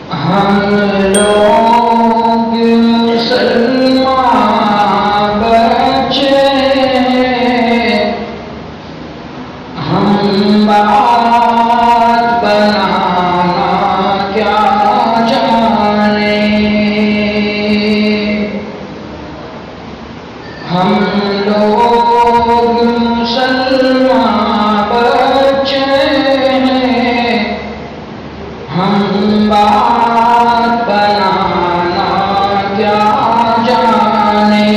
ہم لوگ مسلمان بچے ہم بات بنانا کیا جانے ہم لوگ مسلمان بچے ہیں ہم بات بنانا کیا جانے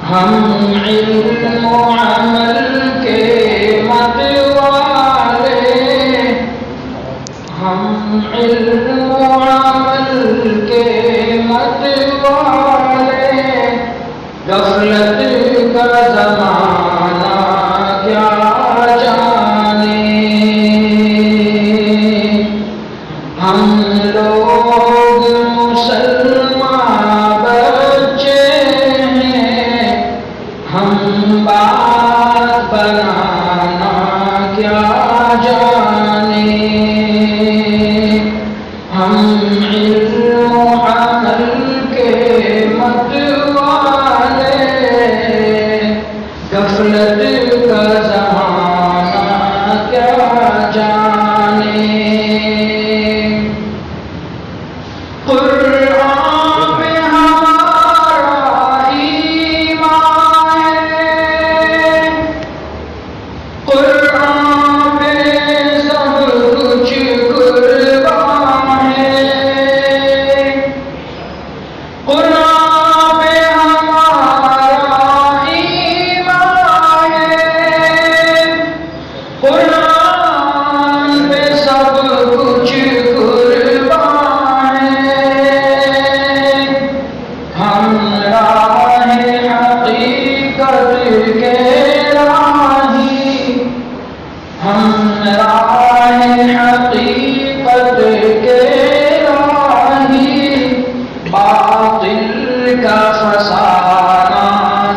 ہم علم و عمل کے مت والے ہم علم و عمل کے مت والے غفلت کا زمانہ کیا جانے ہم لوگ مسلمان بچے ہیں ہم بات بنانا کیا جانے ہم علم و عمل کے مت والے غفلت کا زمانہ کیا جانے قرآن میں ہمارا ایمان ہے قرآن میں سب کچھ قربان ہے قرآن میں ہمارا ایمان ہے قرآن میں سب کچھ قربان ہے ہم راہ حقیقت کے راہی ہم راہ حقیقت کے راہی باطل کا فسانہ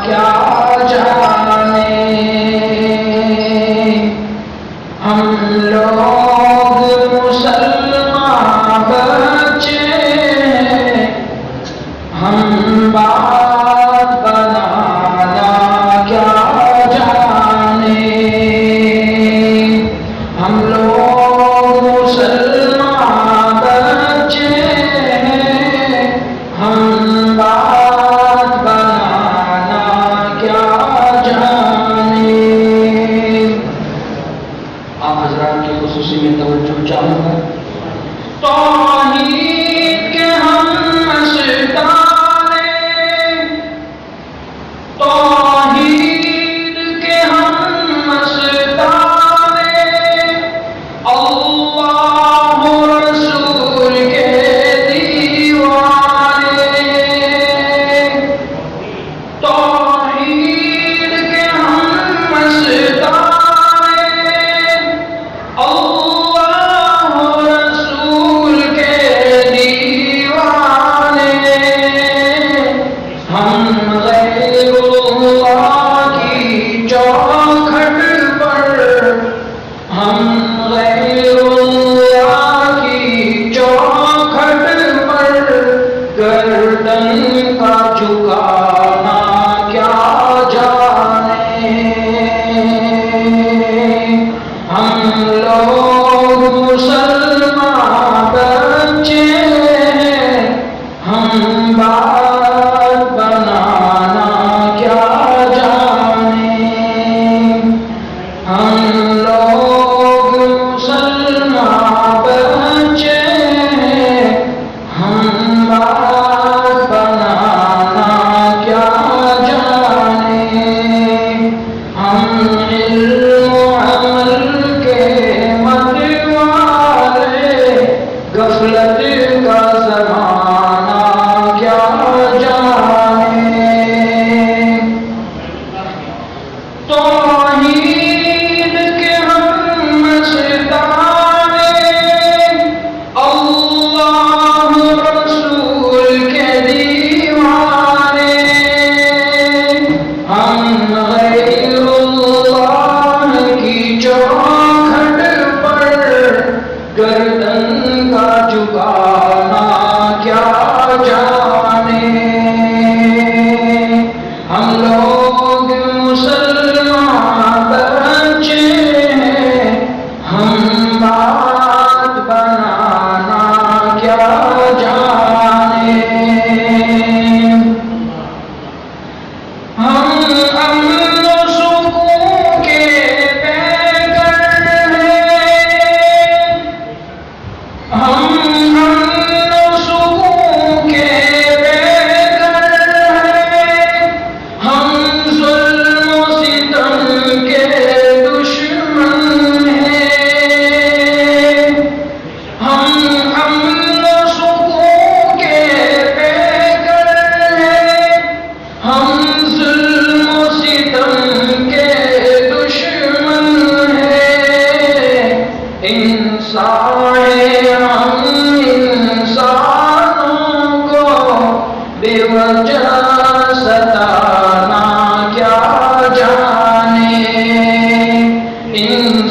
کیا جانے ہم لوگ مسلمان بچے ہیں ہم بات بنانا کیا جانے ہم لوگ مسلمان بچے ہیں ہم بات بنانا کیا جانے آپ حضرات کی خصوصی میں توجہ چاہوں گا توحید کے ہم مستانے توحید کے ہم مستانے اللہ رسول کے دیوانے توحید کے ہم مستانے اللہ رسول کے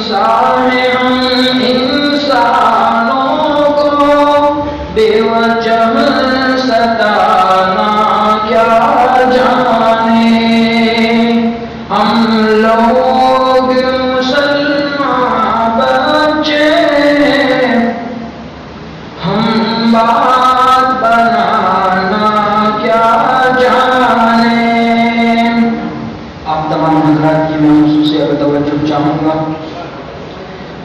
انسان ہم انسانوں کو بے وجہ ستانا کیا جانے، ہم لوگ مسلمان بچے ہیں، ہم بات بنانا کیا جانے۔ آپ تمام حضرات کی میں خصوصی توجہ چاہوں گا۔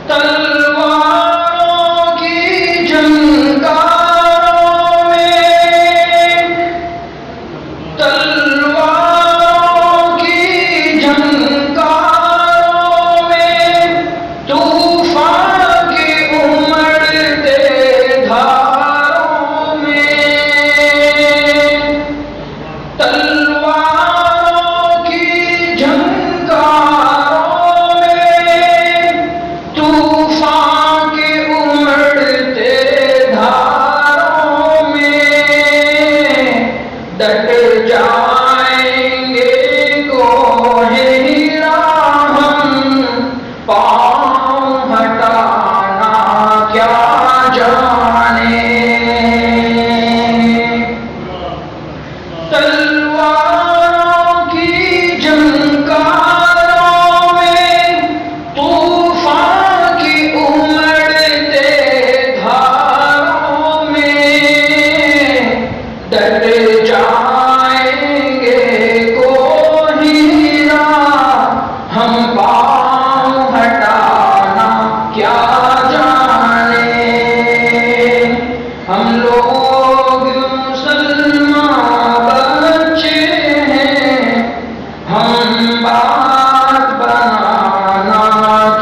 تلواروں کی جھنکاروں میں، تلواروں کی جھنکاروں میں، طوفان کی امڑتے دھاروں میں، تلواروں کی جھنکاروں میں، طوفان کی امڑتے دھاروں میں، ڈٹ جائیں گے کوہ ہیرا ہم، پاؤں ہٹانا کیا جانے۔ تلواروں کی جھنکاروں میں، طوفان کی امڑتے دھاروں میں، ڈٹ جائیں گے کوہ ہیرا ہم، پاؤں ہٹانا کیا جانے۔ ہم لوگ مسلمان بچے ہیں، ہم بات بنانا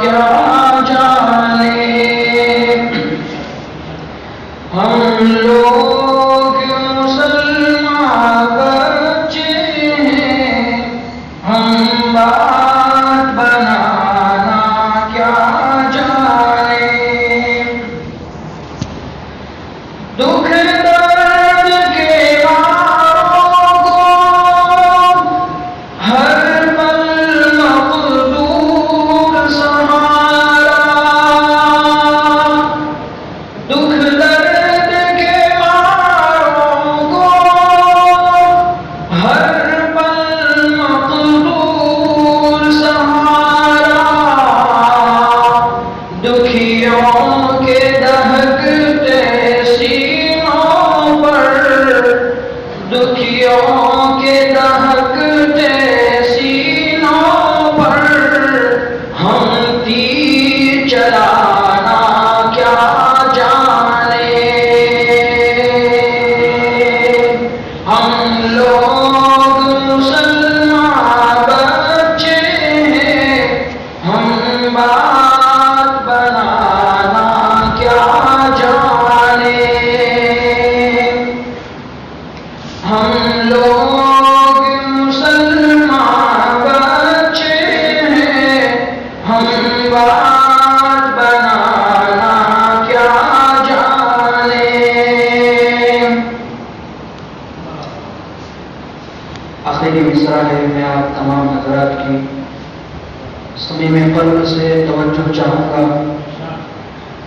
کیا جانے۔ ہم لوگ مسلمان بچے ہیں، ہم بات بنانا کیا جانے۔ دکھ درد کے ماروں کو ہر پل مقدور سہارا، دکھ درد کے ماروں کو ہر پل مقدور سہارا، دکھیوں کے دہکتے سینوں پر، دکھیوں کے دہکتے سینوں پر، ہم تیر چلانا کیا جانے۔ ہم لوگ مسلمان بچے ہیں، ہم بات بنانا کیا جانے۔ ہم لوگ مسلمان بچے ہیں، ہم بات بنانا کیا جانے۔ آخری مصرع ہے، میں آپ تمام حضرات کی صمیم قلب سے توجہ چاہوں گا۔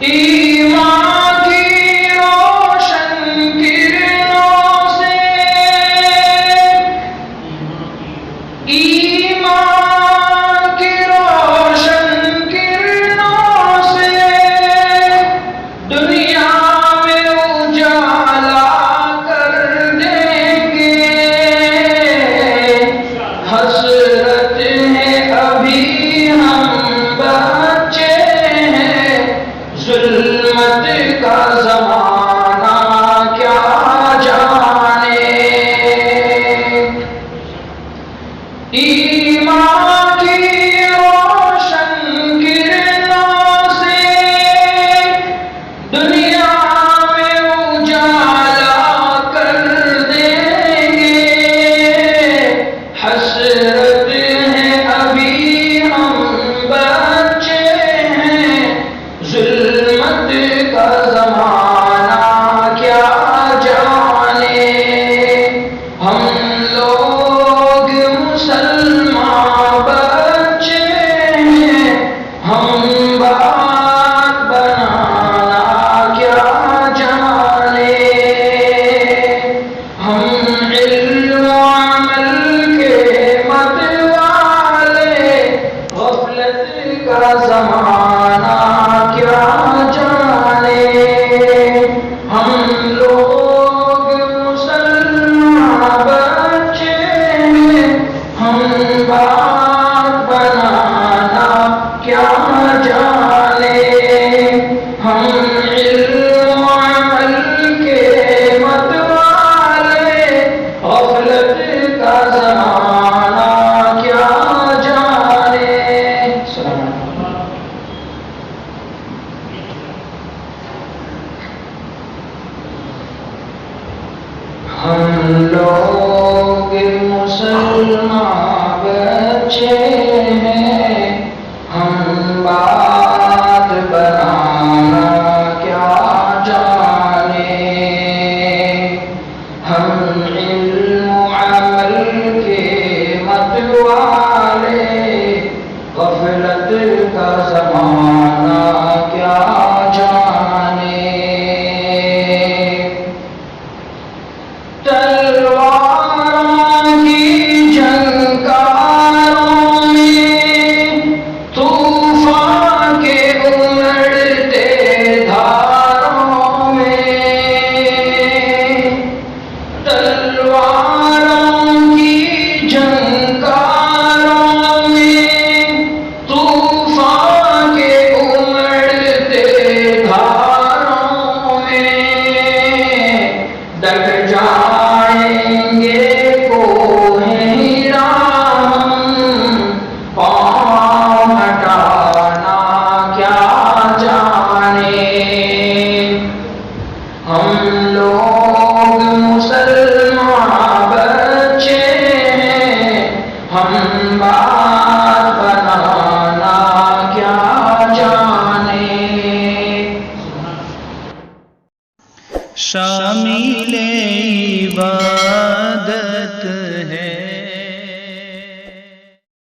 ایمان کی روشن کرنوں سے، ایمان کی روشن کرنوں سے، دنیا میں اجالا کر دیں گے۔ حسرت ہے ابھی ہم بچے ہیں، ظلمت کا زمانہ کیا جانے، ہم لوگ مسلمان بچے ہیں، ہم بات بنانا کیا جانے، ہم علم و عمل کے متوالے، غفلت کا زمانہ کیا جانے۔ سلام علیکم۔ ہم لوگ مسلمان بچے ہیں، ہم بات بنانا کیا جانے، ہم علم و عمل کے متوالے، غفلت کا زمانہ کیا جانے۔ تلواروں کی جھنکاروں میں، طوفان کے امڑتے دھاروں میں، تلواروں کی جھنکاروں میں، طوفان کے امڑتے دھاروں میں، ڈٹ جائیں گے کوہ ہیرا ہم، پاؤں ہٹانا کیا جانے، ہم لوگ مسلمان بچے ہیں، ہم بات بنانا کیا جانے۔ شامل ایوان